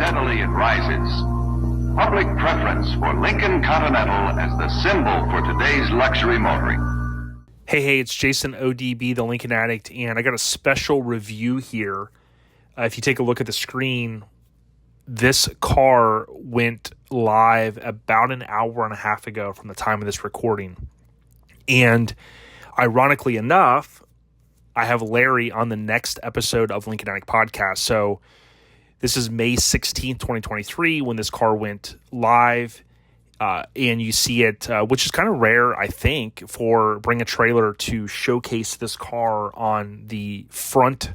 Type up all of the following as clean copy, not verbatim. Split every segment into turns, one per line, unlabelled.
steadily it rises. Public preference for Lincoln Continental as the symbol for today's luxury motoring.
Hey, it's Jason ODB, the Lincoln Addict, and I got a special review here. If you take a look at the screen, this car went live about an hour and a half ago from the time of this recording. And ironically enough, I have Larry on the next episode of Lincoln Addict Podcast. So this is May 16th, 2023, when this car went live. And you see it, which is kind of rare, I think, for Bring a Trailer to showcase this car on the front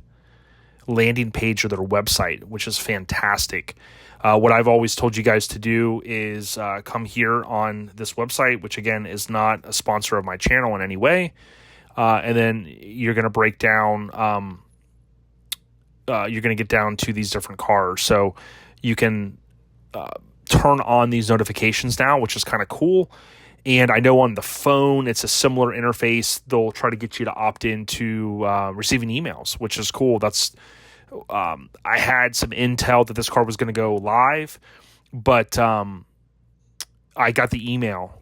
landing page of their website, which is fantastic. What I've always told you guys to do is come here on this website, which again is not a sponsor of my channel in any way. And then you're going to break down, you're going to get down to these different cars. So you can turn on these notifications now, which is kind of cool. And I know on the phone, it's a similar interface. They'll try to get you to opt into receiving emails, which is cool. That's I had some intel that this car was going to go live, but I got the email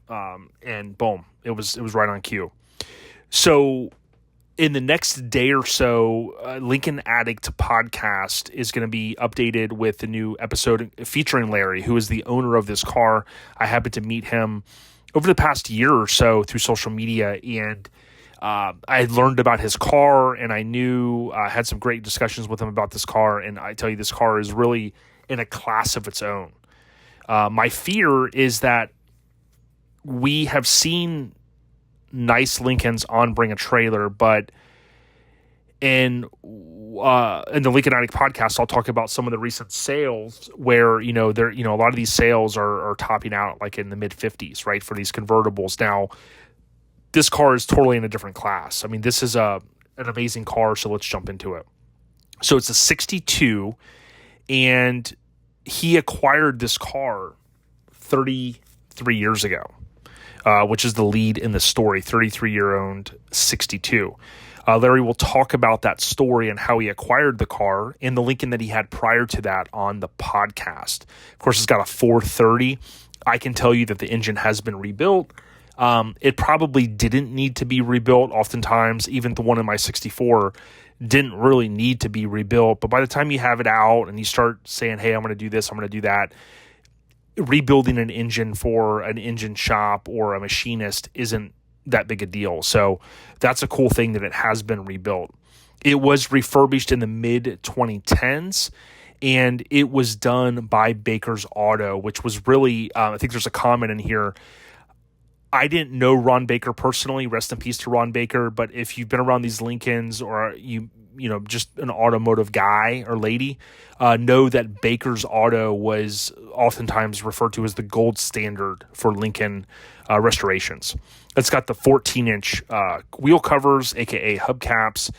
and boom, it was right on cue. So in the next day or so, Lincoln Addict Podcast is going to be updated with a new episode featuring Larry, who is the owner of this car. I happened to meet him over the past year or so through social media, and I had learned about his car, and I knew I had some great discussions with him about this car, and I tell you, this car is really in a class of its own. My fear is that we have seen nice Lincolns on Bring a Trailer, but in the Lincoln Addict Podcast, I'll talk about some of the recent sales where, a lot of these sales are topping out like in the mid 50s, right, for these convertibles. Now, this car is totally in a different class. I mean, this is an amazing car, so let's jump into it. So it's a 62, and he acquired this car 33 years ago. Which is the lead in the story, 33-year-owned 62. Larry will talk about that story and how he acquired the car and the Lincoln that he had prior to that on the podcast. Of course, it's got a 430. I can tell you that the engine has been rebuilt. It probably didn't need to be rebuilt. Oftentimes, even the one in my 64 didn't really need to be rebuilt. But by the time you have it out and you start saying, hey, I'm going to do this, I'm going to do that, rebuilding an engine for an engine shop or a machinist isn't that big a deal. So that's a cool thing that it has been rebuilt. It was refurbished in the mid-2010s, and it was done by Baker's Auto, which was really, I think there's a comment in here. I didn't know Ron Baker personally, rest in peace to Ron Baker, but if you've been around these Lincolns or just an automotive guy or lady, know that Baker's Auto was oftentimes referred to as the gold standard for Lincoln restorations. It's got the 14-inch wheel covers, aka hubcaps,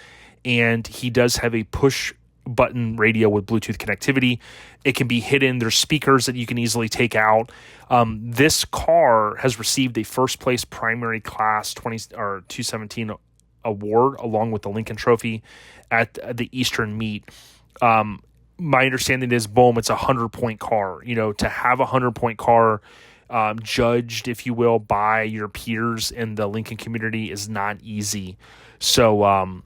and he does have a push button radio with Bluetooth connectivity. It can be hidden. There's speakers that you can easily take out. This car has received a first place primary class 217 award along with the Lincoln Trophy at the Eastern meet. My understanding is, boom, it's a 100-point car. To have a 100-point car judged, if you will, by your peers in the Lincoln community is not easy. So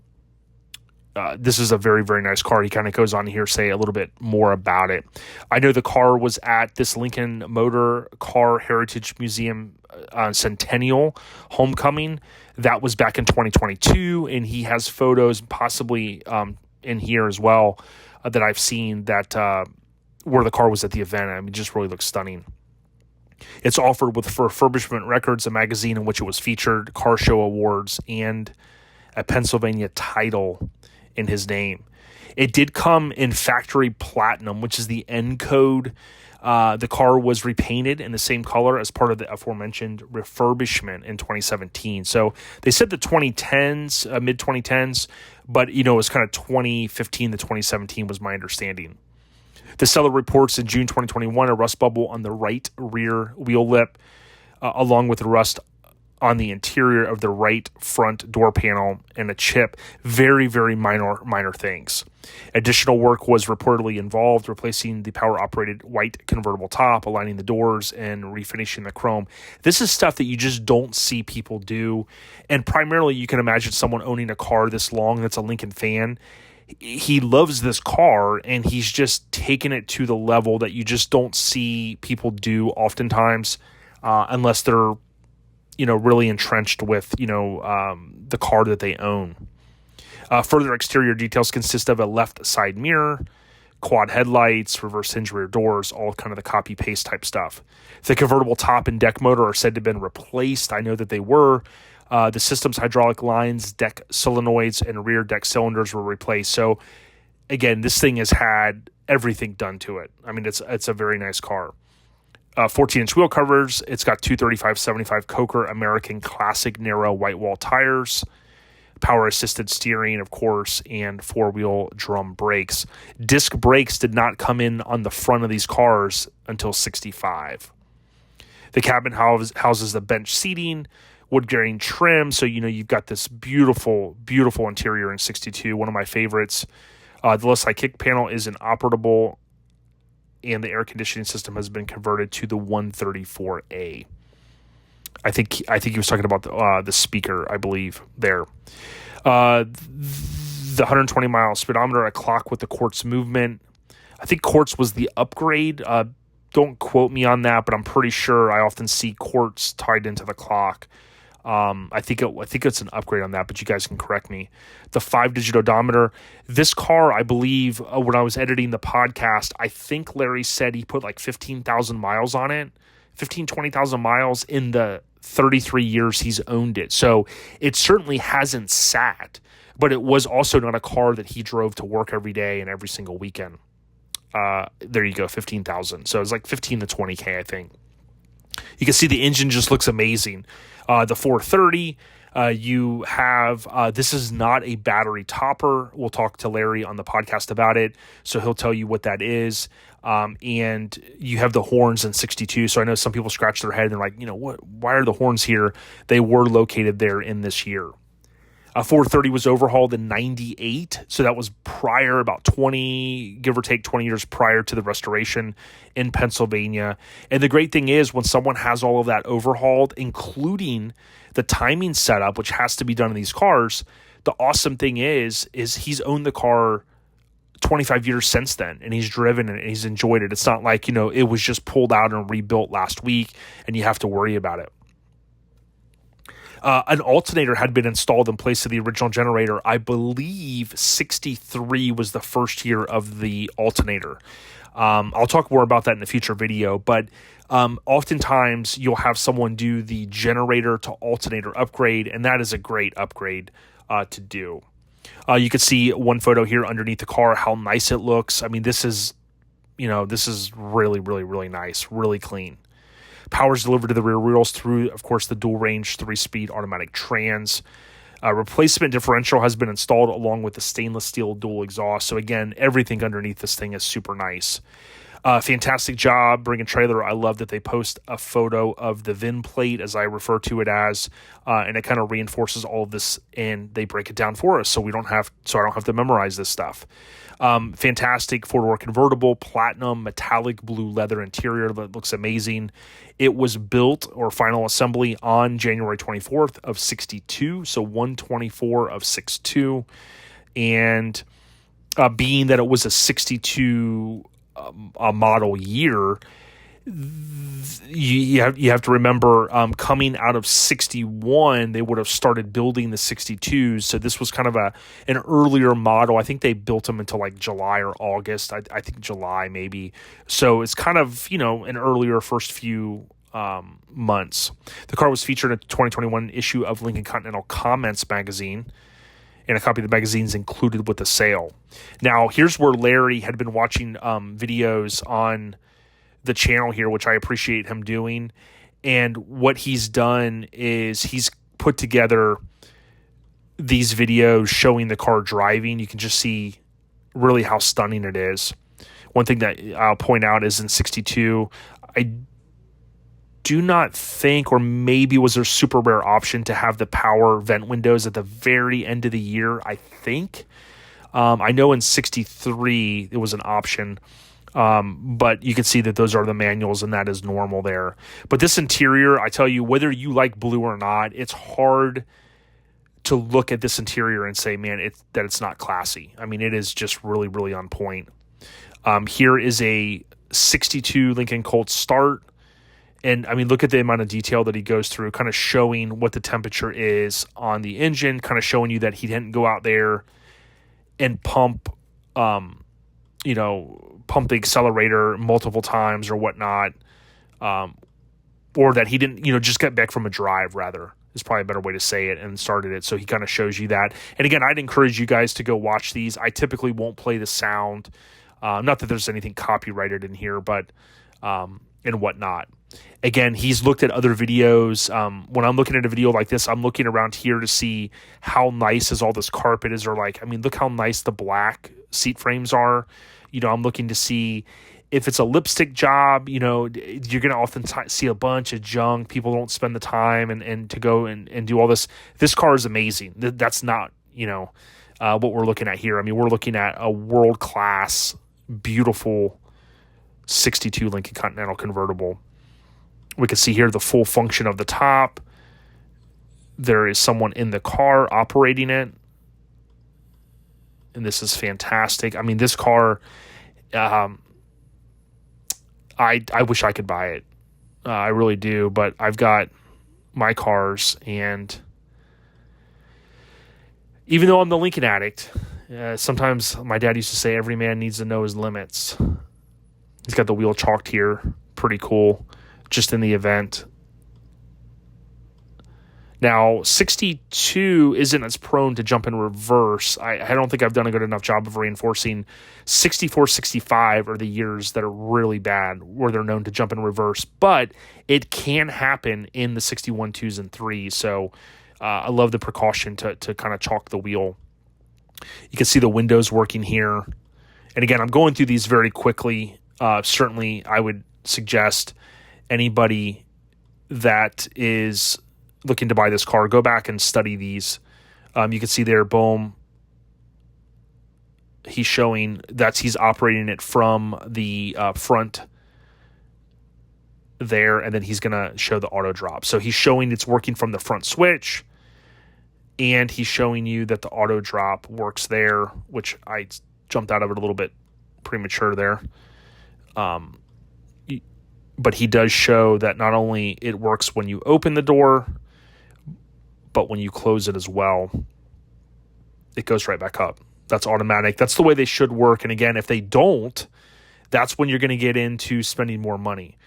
this is a very, very nice car. He kind of goes on here to say a little bit more about it. I know the car was at this Lincoln Motor Car Heritage Museum Centennial Homecoming. That was back in 2022, and he has photos possibly in here as well that I've seen that where the car was at the event. I mean, it just really looks stunning. It's offered with Refurbishment Records, a magazine in which it was featured, car show awards, and a Pennsylvania title in his name. It did come in factory platinum, which is the N code. The car was repainted in the same color as part of the aforementioned refurbishment in 2017. So they said the 2010s, mid-2010s, but it was kind of 2015 to 2017 was my understanding. The seller reports in June 2021 a rust bubble on the right rear wheel lip, along with rust on the interior of the right front door panel and a chip. Very, very minor things. Additional work was reportedly involved, replacing the power-operated white convertible top, aligning the doors, and refinishing the chrome. This is stuff that you just don't see people do. And primarily, you can imagine someone owning a car this long that's a Lincoln fan. He loves this car, and he's just taken it to the level that you just don't see people do oftentimes, unless they're really entrenched with, the car that they own. Further exterior details consist of a left side mirror, quad headlights, reverse hinge rear doors, all kind of the copy-paste type stuff. The convertible top and deck motor are said to have been replaced. I know that they were. The system's hydraulic lines, deck solenoids, and rear deck cylinders were replaced. So, again, this thing has had everything done to it. I mean, it's a very nice car. 14-inch wheel covers. It's got 235/75 Coker American Classic narrow white wall tires, power-assisted steering, of course, and four-wheel drum brakes. Disc brakes did not come in on the front of these cars until 65. The cabin houses the bench seating, wood grain trim, so you've got this beautiful, beautiful interior in 62, one of my favorites. The left side kick panel is inoperable, and the air conditioning system has been converted to the 134A. I think he was talking about the speaker, I believe, there. The 120-mile speedometer, a clock with the quartz movement. I think quartz was the upgrade. Don't quote me on that, but I'm pretty sure I often see quartz tied into the clock. I think it's an upgrade on that, but you guys can correct me. The 5-digit odometer. This car, I believe, when I was editing the podcast, I think Larry said he put like 15,000 miles on it. 20,000 miles in the 33 years he's owned it. So it certainly hasn't sat, but it was also not a car that he drove to work every day and every single weekend. There you go, 15,000. So it's like 15 to 20K, I think. You can see the engine just looks amazing. The 430, you have, this is not a battery topper. We'll talk to Larry on the podcast about it, so he'll tell you what that is. And you have the horns in 62. So I know some people scratch their head and they're like, why are the horns here? They were located there in this year. 430 was overhauled in 98. So that was prior, about 20, give or take 20 years prior to the restoration in Pennsylvania. And the great thing is when someone has all of that overhauled, including the timing setup, which has to be done in these cars, the awesome thing is he's owned the car 25 years since then, and he's driven it and he's enjoyed it. It's not like, it was just pulled out and rebuilt last week and you have to worry about it. An alternator had been installed in place of the original generator. I believe 63 was the first year of the alternator. I'll talk more about that in a future video, but oftentimes you'll have someone do the generator to alternator upgrade, and that is a great upgrade to do. You can see one photo here underneath the car, how nice it looks. I mean, this is really, really, really nice, really clean. Power is delivered to the rear wheels through, of course, the dual-range 3-speed automatic trans. Replacement differential has been installed along with the stainless steel dual exhaust. So, again, everything underneath this thing is super nice. Fantastic job bringing trailer. I love that they post a photo of the VIN plate, as I refer to it as, and it kind of reinforces all of this, and they break it down for us so I don't have to memorize this stuff. Fantastic four-door convertible, platinum metallic blue leather interior that looks amazing. It was built or final assembly on January 24th of 62, so 1/24 of 62, and being that it was a 62 model year, you have to remember, coming out of 61, they would have started building the 62s. So this was kind of an earlier model. I think they built them until like July or August. I think July maybe. So it's kind of, an earlier first few months. The car was featured in a 2021 issue of Lincoln Continental Comments magazine, and a copy of the magazine is included with the sale. Now, here's where Larry had been watching videos on the channel here, which I appreciate him doing. And what he's done is he's put together these videos showing the car driving. You can just see really how stunning it is. One thing that I'll point out is in 62, I do not think, or maybe was there super rare option to have the power vent windows at the very end of the year, I think. I know in 63 it was an option, but you can see that those are the manuals and that is normal there. But this interior, I tell you, whether you like blue or not, it's hard to look at this interior and say, man, it's not classy. I mean, it is just really, really on point. Here is a 62 Lincoln Colt Start. And I mean, look at the amount of detail that he goes through, kind of showing what the temperature is on the engine, kind of showing you that he didn't go out there and pump the accelerator multiple times or whatnot, or that he didn't, just get back from a drive, rather, is probably a better way to say it, and started it. So he kind of shows you that. And again, I'd encourage you guys to go watch these. I typically won't play the sound, not that there's anything copyrighted in here, but and whatnot. Again, he's looked at other videos. When I'm looking at a video like this, I'm looking around here to see how nice is all this carpet is, or like, I mean, look how nice the black seat frames are. I'm looking to see if it's a lipstick job. You're going to often see a bunch of junk. People don't spend the time and to go and do all this. This car is amazing. That's not, what we're looking at here. I mean, we're looking at a world-class, beautiful 62 Lincoln Continental Convertible. We can see here the full function of the top. There is someone in the car operating it. And this is fantastic. I mean, this car, I wish I could buy it. I really do. But I've got my cars. And even though I'm the Lincoln addict, sometimes my dad used to say every man needs to know his limits. He's got the wheel chalked here. Pretty cool. Just in the event. Now, 62 isn't as prone to jump in reverse. I don't think I've done a good enough job of reinforcing. 64, 65 are the years that are really bad, where they're known to jump in reverse. But it can happen in the 61, 2s, and 3s. So I love the precaution to kind of chalk the wheel. You can see the windows working here. And again, I'm going through these very quickly. Certainly, I would suggest anybody that is looking to buy this car, go back and study these. You can see there, boom. He's showing that he's operating it from the front there, and then he's going to show the auto drop. So he's showing it's working from the front switch, and he's showing you that the auto drop works there, which I jumped out of it a little bit premature there. But he does show that not only it works when you open the door, but when you close it as well, it goes right back up. That's automatic. That's the way they should work. And again, if they don't, that's when you're going to get into spending more money.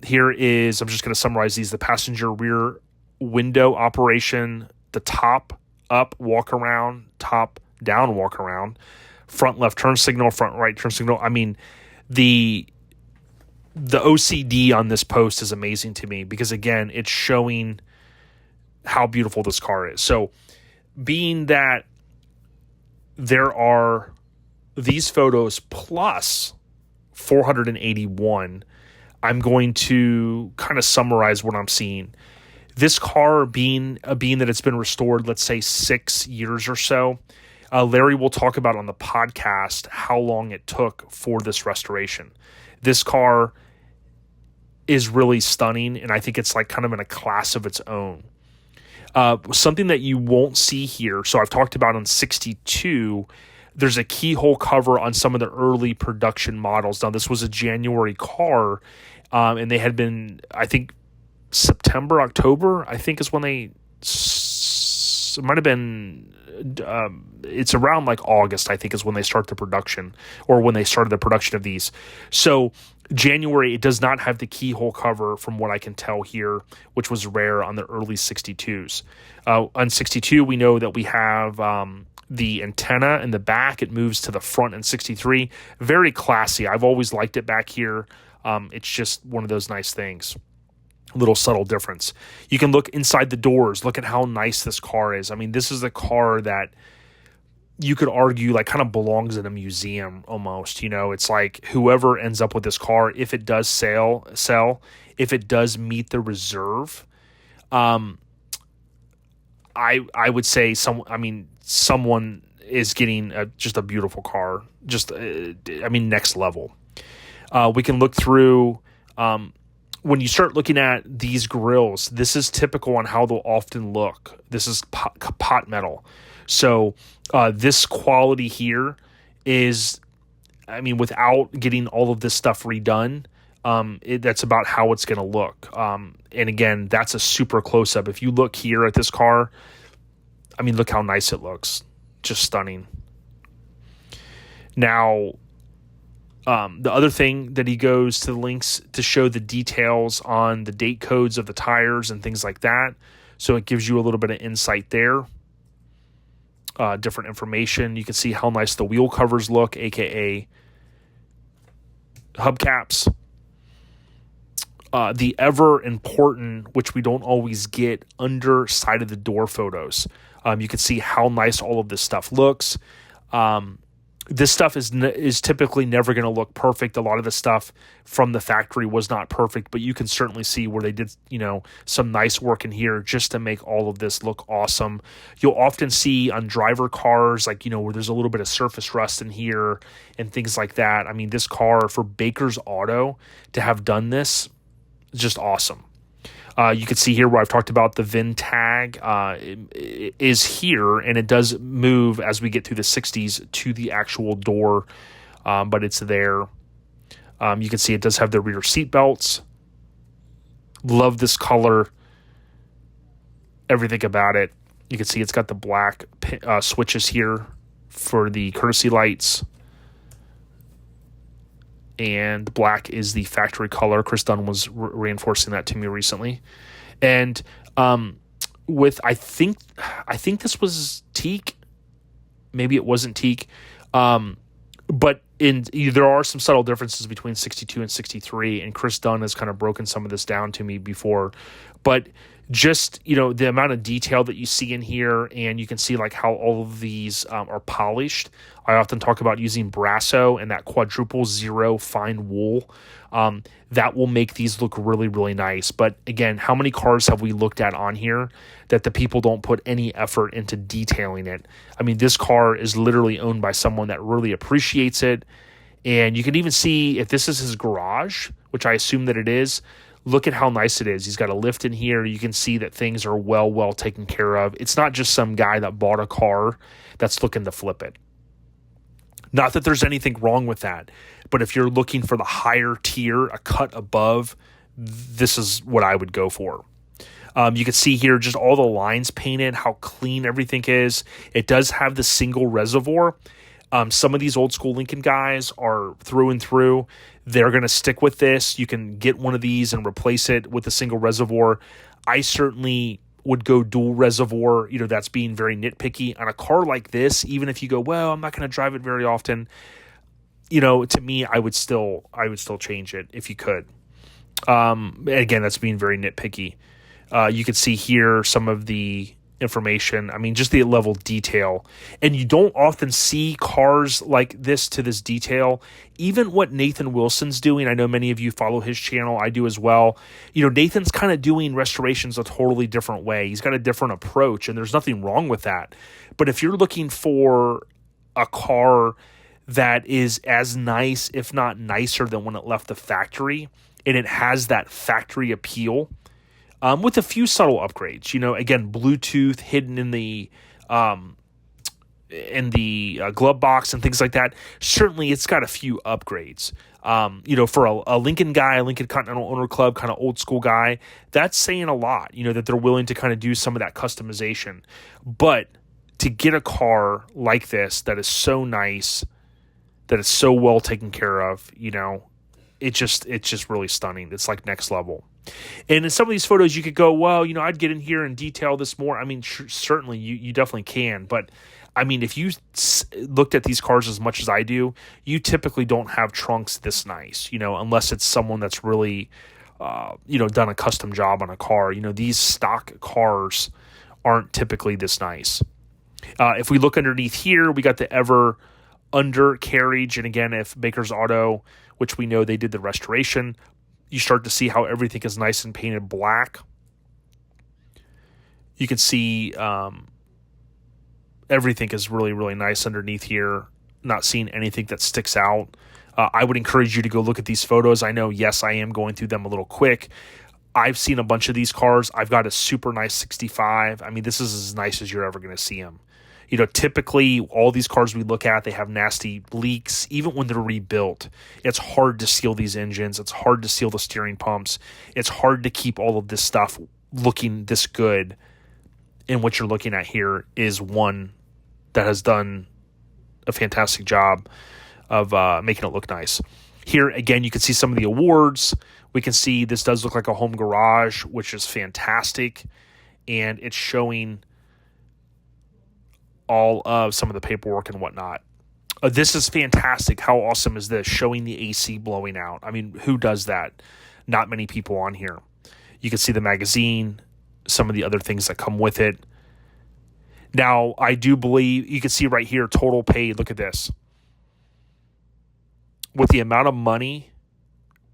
Here is, I'm just going to summarize these, the passenger rear window operation, the top up walk around, top down walk around, front left turn signal, front right turn signal. I mean, the OCD on this post is amazing to me because, again, it's showing how beautiful this car is. So being that there are these photos plus 481, I'm going to kind of summarize what I'm seeing. This car being that it's been restored, let's say 6 years or so, Larry will talk about on the podcast how long it took for this restoration. This car is really stunning, and I think it's like kind of in a class of its own. Something that you won't see here, so I've talked about on 62, there's a keyhole cover on some of the early production models. Now, this was a January car, and they had been, I think, September, October, I think is when they, it might have been, it's around like August, I think is when they start the production, or when they started the production of these. So January, it does not have the keyhole cover from what I can tell here, which was rare on the early 62s. On 62, we know that we have the antenna in the back. It moves to the front in 63. Very classy. I've always liked it back here. It's just one of those nice things. Little subtle difference. You can look inside the doors. Look at how nice this car is. I mean, this is a car that you could argue like kind of belongs in a museum almost. It's like whoever ends up with this car, if it does sell, if it does meet the reserve, I would say someone is getting just a beautiful car, just next level. We can look through when you start looking at these grills. This is typical on how they'll often look. This is pot metal, so this quality here is, without getting all of this stuff redone, that's about how it's going to look. And again, that's a super close up. If you look here at this car, look how nice it looks. Just stunning. Now, the other thing that he goes to the links to show the details on the date codes of the tires and things like that. So it gives you a little bit of insight there. Different information. You can see how nice the wheel covers look, aka hubcaps. The ever important, which we don't always get, underside of the door photos. You can see how nice all of this stuff looks. This stuff is typically never going to look perfect. A lot of the stuff from the factory was not perfect, but you can certainly see where they did, some nice work in here just to make all of this look awesome. You'll often see on driver cars, where there's a little bit of surface rust in here and things like that. This car, for Baker's Auto to have done this, is just awesome. You can see here where I've talked about the VIN tag is here, and it does move as we get through the 60s to the actual door, but it's there. You can see it does have the rear seat belts. Love this color. Everything about it. You can see it's got the black switches here for the courtesy lights. And black is the factory color. Chris Dunn was reinforcing that to me recently. And I think this was teak. Maybe it wasn't teak. But there are some subtle differences between 62 and 63, and Chris Dunn has kind of broken some of this down to me before. But just, the amount of detail that you see in here, and you can see how all of these are polished. I often talk about using Brasso and that quadruple zero fine wool. That will make these look really, really nice. But again, how many cars have we looked at on here that the people don't put any effort into detailing it? This car is literally owned by someone that really appreciates it. And you can even see if this is his garage, which I assume that it is. Look at how nice it is. He's got a lift in here. You can see that things are well taken care of. It's not just some guy that bought a car that's looking to flip it. Not that there's anything wrong with that, but if you're looking for the higher tier, a cut above, this is what I would go for. You can see here just all the lines painted, how clean everything is. It does have the single reservoir. Some of these old school Lincoln guys are through and through. They're going to stick with this. You can get one of these and replace it with a single reservoir. I certainly would go dual reservoir. That's being very nitpicky on a car like this. Even if you go, well, I'm not going to drive it very often. To me, I would still change it if you could. Again, that's being very nitpicky. You can see here some of the information. Just the level of detail. And you don't often see cars like this to this detail. Even what Nathan Wilson's doing, I know many of you follow his channel. I do as well. Nathan's kind of doing restorations a totally different way. He's got a different approach, and there's nothing wrong with that. But if you're looking for a car that is as nice, if not nicer than when it left the factory, and it has that factory appeal, with a few subtle upgrades, again, Bluetooth hidden in the glove box and things like that. Certainly, it's got a few upgrades. For a Lincoln guy, a Lincoln Continental Owner Club kind of old school guy, that's saying a lot. That they're willing to kind of do some of that customization. But to get a car like this that is so nice, that is so well taken care of, it's just really stunning. It's like next level. And in some of these photos, you could go, well, I'd get in here and detail this more. Certainly you definitely can. But, if you looked at these cars as much as I do, you typically don't have trunks this nice, unless it's someone that's really, done a custom job on a car. These stock cars aren't typically this nice. If we look underneath here, we got the ever undercarriage. And again, if Baker's Auto, which we know they did the restoration, you start to see how everything is nice and painted black. You can see everything is really, really nice underneath here. Not seeing anything that sticks out. I would encourage you to go look at these photos. I know, yes, I am going through them a little quick. I've seen a bunch of these cars. I've got a super nice 65. I mean, this is as nice as you're ever going to see them. You know, typically all these cars we look at, they have nasty leaks. Even when they're rebuilt, it's hard to seal these engines. It's hard to seal the steering pumps. It's hard to keep all of this stuff looking this good. And what you're looking at here is one that has done a fantastic job of making it look nice. Here, again, you can see some of the awards. We can see this does look like a home garage, which is fantastic. And it's showing all of some of the paperwork and whatnot. This is fantastic. How awesome is this? Showing the AC blowing out. I mean, who does that? Not many people on here. You can see the magazine, some of the other things that come with it. Now, I do believe, you can see right here, total paid. Look at this. With the amount of money,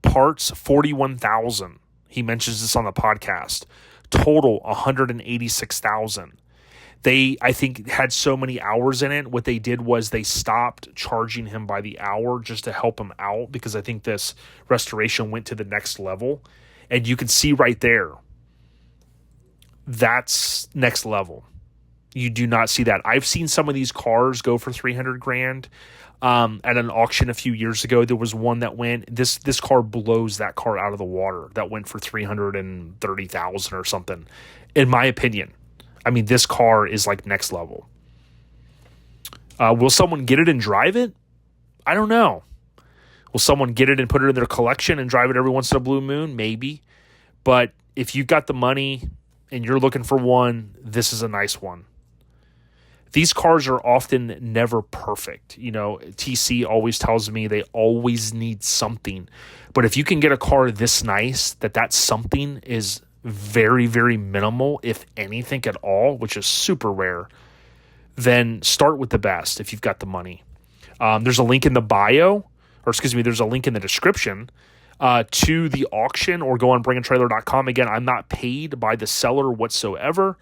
parts, $41,000. He mentions this on the podcast. Total, $186,000. They, I think, had so many hours in it. What they did was they stopped charging him by the hour just to help him out, because I think this restoration went to the next level. And you can see right there, that's next level. You do not see that. I've seen some of these cars go for $300,000. At an auction a few years ago, there was one that went, this car blows that car out of the water, that went for $330,000 or something, in my opinion. I mean, this car is like next level. Will someone get it and drive it? I don't know. Will someone get it and put it in their collection and drive it every once in a blue moon? Maybe. But if you've got the money and you're looking for one, this is a nice one. These cars are often never perfect. You know, TC always tells me they always need something. But if you can get a car this nice, that something is very, very minimal, if anything at all, which is super rare, then start with the best if you've got the money. There's a link in the bio, or excuse me, there's a link in the description to the auction, or go on bringatrailer.com. Again, I'm not paid by the seller whatsoever.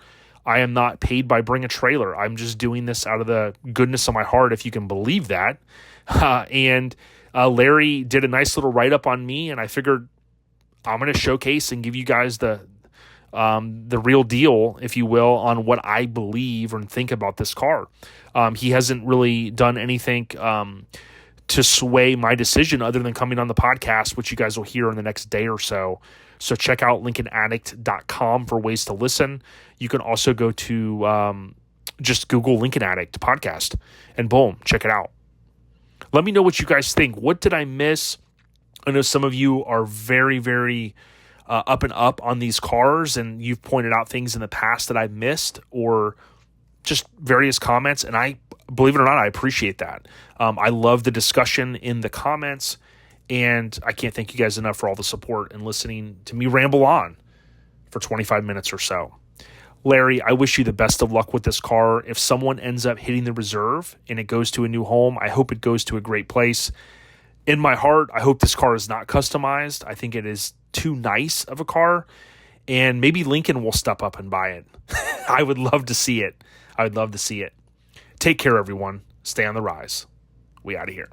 I am not paid by Bring a Trailer. I'm just doing this out of the goodness of my heart, if you can believe that. And Larry did a nice little write-up on me, and I figured I'm going to showcase and give you guys the real deal, if you will, on what I believe and think about this car. He hasn't really done anything to sway my decision other than coming on the podcast, which you guys will hear in the next day or so. So check out LincolnAddict.com for ways to listen. You can also go to just Google Lincoln Addict podcast and boom, check it out. Let me know what you guys think. What did I miss? I know some of you are very, very up and up on these cars, and you've pointed out things in the past that I've missed, or just various comments. And I, believe it or not, I appreciate that. I love the discussion in the comments. And I can't thank you guys enough for all the support and listening to me ramble on for 25 minutes or so. Larry, I wish you the best of luck with this car. If someone ends up hitting the reserve and it goes to a new home, I hope it goes to a great place. In my heart, I hope this car is not customized. I think it is too nice of a car. And maybe Lincoln will step up and buy it. I would love to see it. I would love to see it. Take care, everyone. Stay on the rise. We out of here.